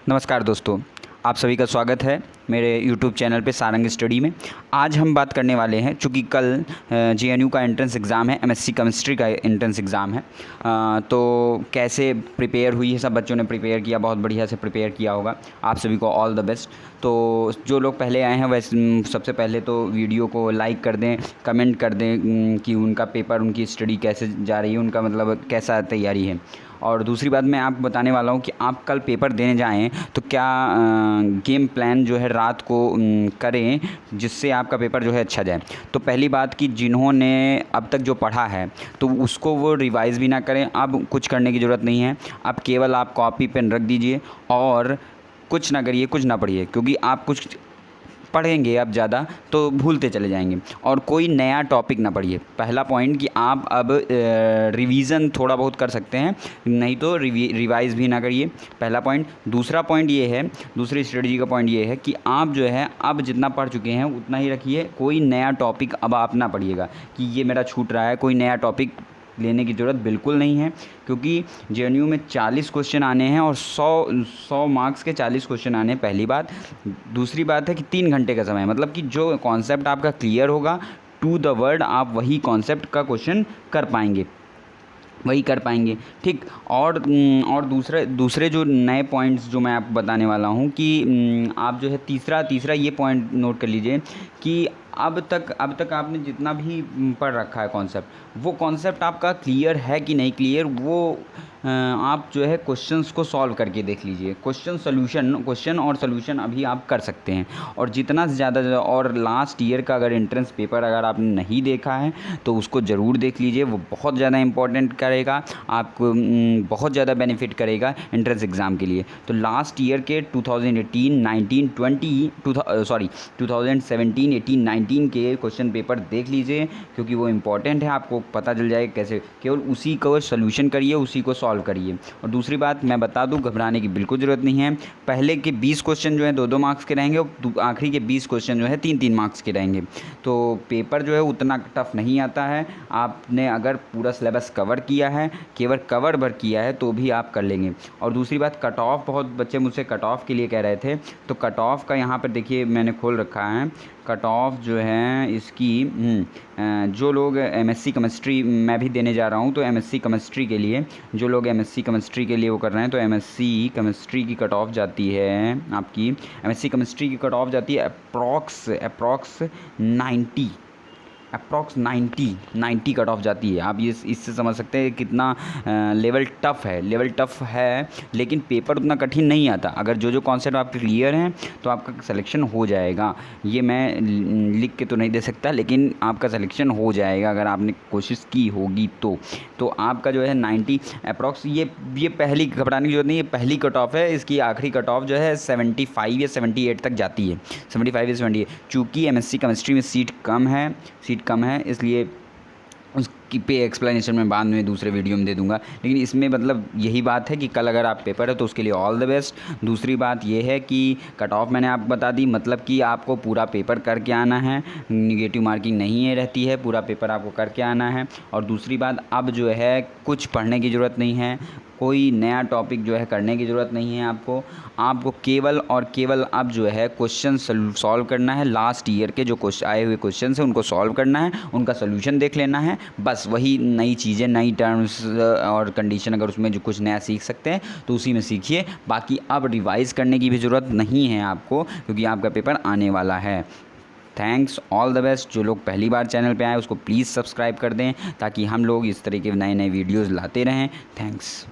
नमस्कार दोस्तों, आप सभी का स्वागत है मेरे YouTube चैनल पे सारंग स्टडी में। आज हम बात करने वाले हैं, चूँकि कल JNU का एंट्रेंस एग्ज़ाम है, MSc केमिस्ट्री का एंट्रेंस एग्ज़ाम है। तो कैसे प्रिपेयर हुई है, सब बच्चों ने प्रिपेयर किया, बहुत बढ़िया से प्रिपेयर किया होगा। आप सभी को ऑल द बेस्ट। तो जो लोग पहले आए हैं वैसे सबसे पहले तो वीडियो को लाइक कर दें, कमेंट कर दें कि उनका पेपर, उनकी स्टडी कैसे जा रही है, उनका मतलब कैसा तैयारी है। और दूसरी बात मैं आपको बताने वाला हूँ कि आप कल पेपर देने जाएँ तो क्या गेम प्लान जो है रात को करें, जिससे आपका पेपर जो है अच्छा जाए। तो पहली बात कि जिन्होंने अब तक जो पढ़ा है तो उसको वो रिवाइज़ भी ना करें। अब कुछ करने की ज़रूरत नहीं है, अब केवल आप कॉपी पेन रख दीजिए और कुछ ना करिए, कुछ ना पढ़िए, क्योंकि आप कुछ पढ़ेंगे अब ज़्यादा तो भूलते चले जाएंगे। और कोई नया टॉपिक ना पढ़िए। पहला पॉइंट कि आप अब रिवीज़न थोड़ा बहुत कर सकते हैं, नहीं तो रिवाइज़ भी ना करिए, पहला पॉइंट। दूसरा पॉइंट ये है, दूसरी स्ट्रेटजी का पॉइंट ये है कि आप जो है अब जितना पढ़ चुके हैं उतना ही रखिए। कोई नया टॉपिक अब आप ना पढ़िएगा कि ये मेरा छूट रहा है, कोई नया टॉपिक लेने की ज़रूरत बिल्कुल नहीं है, क्योंकि JNU में 40 क्वेश्चन आने हैं और 100 मार्क्स के 40 क्वेश्चन आने हैं, पहली बात। दूसरी बात है कि 3 घंटे का समय, मतलब कि जो कॉन्सेप्ट आपका क्लियर होगा टू द वर्ड, आप वही कॉन्सेप्ट का क्वेश्चन कर पाएंगे, वही कर पाएंगे, ठीक। और दूसरे जो नए पॉइंट्स जो मैं आपको बताने वाला हूँ कि आप जो है तीसरा ये पॉइंट नोट कर लीजिए कि अब तक आपने जितना भी पढ़ रखा है कॉन्सेप्ट, वो कॉन्सेप्ट आपका क्लियर है कि नहीं क्लियर, वो आप जो है क्वेश्चंस को सॉल्व करके देख लीजिए। क्वेश्चन और सॉल्यूशन अभी आप कर सकते हैं। और जितना ज़्यादा, और लास्ट ईयर का अगर एंट्रेंस पेपर अगर आपने नहीं देखा है तो उसको ज़रूर देख लीजिए, वो बहुत ज़्यादा इंपॉर्टेंट करेगा आपको, बहुत ज़्यादा बेनिफिट करेगा एंट्रेंस एग्ज़ाम के लिए। तो लास्ट ईयर के 2018, 19, 20 2017, 18, 19 के क्वेश्चन पेपर देख लीजिए, क्योंकि वो इम्पॉर्टेंट है, आपको पता चल जाए कैसे। केवल उसी को सोल्यूशन करिए, उसी को सॉल्व करिए। और दूसरी बात मैं बता दूं, घबराने की बिल्कुल ज़रूरत नहीं है। पहले के 20 क्वेश्चन जो है 2-2 मार्क्स के रहेंगे और आखिरी के 20 क्वेश्चन जो है 3-3 मार्क्स के रहेंगे। तो पेपर जो है उतना टफ नहीं आता है। आपने अगर पूरा सिलेबस कवर किया है, केवल कवर भर किया है, तो भी आप कर लेंगे। और दूसरी बात, कट ऑफ, बहुत बच्चे मुझसे कट ऑफ के लिए कह रहे थे, तो कट ऑफ का यहाँ पर देखिए मैंने खोल रखा है। कट ऑफ जो है इसकी जो लोग MSc केमिस्ट्री मैं भी देने जा रहा हूँ, तो MSc केमिस्ट्री के लिए जो लोग MSc केमिस्ट्री के लिए वो कर रहे हैं, तो MSc केमिस्ट्री की कट ऑफ जाती है आपकी, MSc केमिस्ट्री की कट ऑफ जाती है अप्रॉक्स 90 कट ऑफ जाती है। आप ये इससे समझ सकते हैं कितना लेवल टफ़ है, लेकिन पेपर उतना कठिन नहीं आता। अगर जो कॉन्सेप्ट आपके क्लियर हैं तो आपका सिलेक्शन हो जाएगा। ये मैं लिख के तो नहीं दे सकता, लेकिन आपका सिलेक्शन हो जाएगा अगर आपने कोशिश की होगी तो आपका जो है 90 अप्रॉक्स, ये पहली, घबराने की जरूरत नहीं है, पहली कट ऑफ है। इसकी आखिरी कट ऑफ जो है 75 या 78 तक जाती है, 75 या 78। चूँकि MSc केमिस्ट्री में सीट कम है, इसलिए उसकी पे एक्सप्लेनेशन मैं बाद में दूसरे वीडियो में दे दूंगा। लेकिन इसमें मतलब यही बात है कि कल अगर आप पेपर है तो उसके लिए ऑल द बेस्ट। दूसरी बात ये है कि कट ऑफ मैंने आपको बता दी, मतलब कि आपको पूरा पेपर करके आना है, निगेटिव मार्किंग नहीं है रहती है, पूरा पेपर आपको करके आना है। और दूसरी बात, अब जो है कुछ पढ़ने की ज़रूरत नहीं है, कोई नया टॉपिक जो है करने की ज़रूरत नहीं है आपको केवल और केवल अब जो है क्वेश्चन सॉल्व करना है। लास्ट ईयर के जो आए हुए क्वेश्चन हैं उनको सॉल्व करना है, उनका सोल्यूशन देख लेना है, बस वही नई चीज़ें, नई टर्म्स और कंडीशन, अगर उसमें जो कुछ नया सीख सकते हैं तो उसी में सीखिए। बाकी अब रिवाइज़ करने की भी ज़रूरत नहीं है आपको, क्योंकि आपका पेपर आने वाला है। Thanks, all the best. जो लोग पहली बार चैनल पे आए उसको प्लीज़ सब्सक्राइब कर दें, ताकि हम लोग इस तरह के नए वीडियोज़ लाते रहें। थैंक्स।